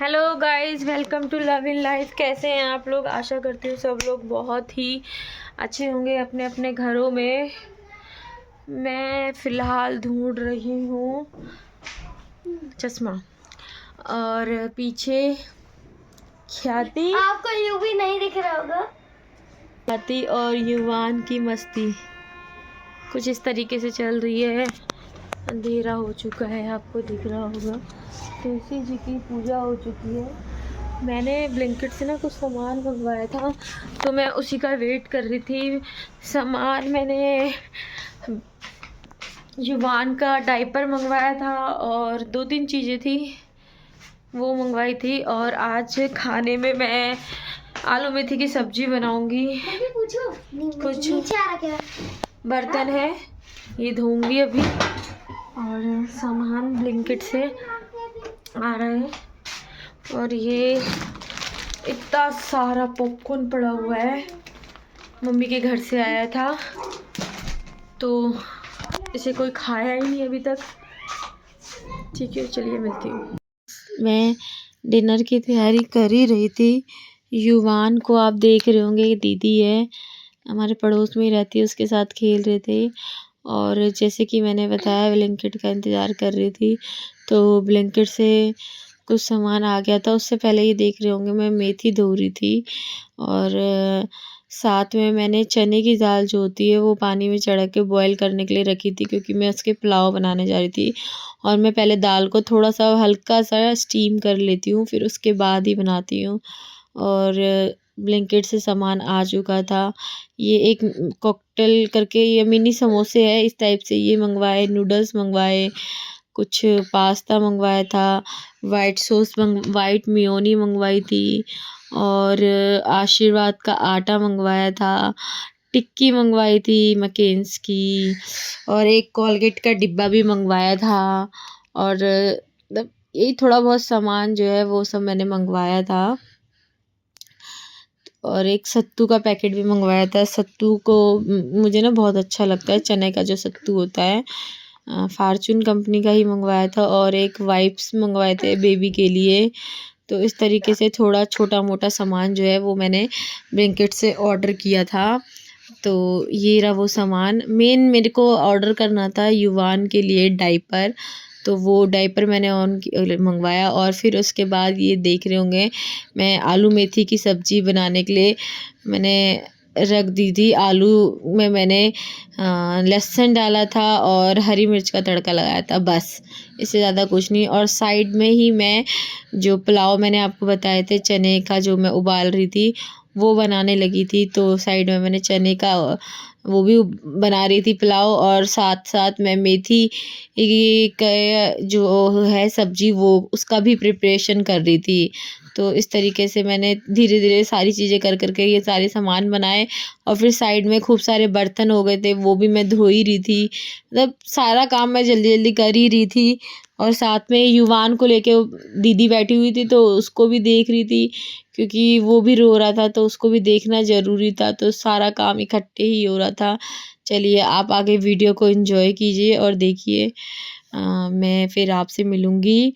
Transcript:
Hello guys, welcome to love in life. कैसे हैं आप लोग? आशा करती हूँ सब लोग बहुत ही अच्छे होंगे अपने अपने घरों में। मैं फ़िलहाल ढूंढ रही हूँ चश्मा, और पीछे ख्याति आपको यू भी नहीं दिख रहा होगा। ख्याति और युवान की मस्ती कुछ इस तरीके से चल रही है। अंधेरा हो चुका है, आपको दिख रहा होगा। तुलसी जी की पूजा हो चुकी है। मैंने ब्लिंकिट से ना कुछ सामान मंगवाया था, तो मैं उसी का वेट कर रही थी। सामान मैंने युवान का डायपर मंगवाया था और 2-3 चीज़ें थी वो मंगवाई थी। और आज खाने में मैं आलू मेथी की सब्जी बनाऊंगी। कुछ बर्तन है, ये धोऊंगी अभी। और सामान ब्लिंकिट से आ रहा है। और ये इतना सारा पॉपकॉर्न पड़ा हुआ है, मम्मी के घर से आया था, तो इसे कोई खाया ही नहीं अभी तक। ठीक है, चलिए मिलती हूँ। मैं डिनर की तैयारी कर ही रही थी। युवान को आप देख रहे होंगे, दीदी है हमारे पड़ोस में ही रहती है, उसके साथ खेल रहे थे। और जैसे कि मैंने बताया, ब्लिंकिट का इंतज़ार कर रही थी, तो ब्लिंकिट से कुछ सामान आ गया था। उससे पहले ये देख रहे होंगे मैं मेथी धो रही थी, और साथ में मैंने चने की दाल जो होती है वो पानी में चढ़ा के बॉईल करने के लिए रखी थी, क्योंकि मैं उसके पुलाव बनाने जा रही थी। और मैं पहले दाल को थोड़ा सा हल्का सा स्टीम कर लेती हूँ, फिर उसके बाद ही बनाती हूँ। और ब्लिंकिट से सामान आ चुका था। ये एक कॉकटेल करके ये मिनी समोसे है इस टाइप से, ये मंगवाए, नूडल्स मंगवाए, कुछ पास्ता मंगवाया था, वाइट मेयोनी मंगवाई थी, और आशीर्वाद का आटा मंगवाया था, टिक्की मंगवाई थी मैकेन्स की, और एक कोलगेट का डिब्बा भी मंगवाया था। और मतलब यही थोड़ा बहुत सामान जो है वो सब मैंने मंगवाया था। और एक सत्तू का पैकेट भी मंगवाया था। सत्तू को मुझे ना बहुत अच्छा लगता है, चने का जो सत्तू होता है। फार्चून कंपनी का ही मंगवाया था। और एक वाइप्स मंगवाए थे बेबी के लिए। तो इस तरीके से थोड़ा छोटा मोटा सामान जो है वो मैंने ब्लिंकिट से ऑर्डर किया था। तो ये रहा वो सामान। मेन मेरे को ऑर्डर करना था युवान के लिए डायपर, तो वो डायपर मैंने मंगवाया। और फिर उसके बाद ये देख रहे होंगे, मैं आलू मेथी की सब्ज़ी बनाने के लिए मैंने रख दी थी। आलू में मैंने लहसुन डाला था और हरी मिर्च का तड़का लगाया था, बस, इससे ज़्यादा कुछ नहीं। और साइड में ही मैं जो पुलाव मैंने आपको बताए थे चने का, जो मैं उबाल रही थी, वो बनाने लगी थी। तो साइड में मैंने चने का वो भी बना रही थी पुलाव, और साथ साथ मैं मेथी का जो है सब्ज़ी, वो उसका भी प्रिपरेशन कर रही थी। तो इस तरीके से मैंने धीरे धीरे सारी चीज़ें कर करके ये सारे सामान बनाए। और फिर साइड में खूब सारे बर्तन हो गए थे, वो भी मैं धो ही रही थी। मतलब सारा काम मैं जल्दी जल्दी कर ही रही थी। और साथ में युवान को लेके दीदी बैठी हुई थी, तो उसको भी देख रही थी, क्योंकि वो भी रो रहा था, तो उसको भी देखना ज़रूरी था। तो सारा काम इकट्ठे ही हो रहा था। चलिए, आप आगे वीडियो को एंजॉय कीजिए और देखिए। मैं फिर आपसे मिलूँगी।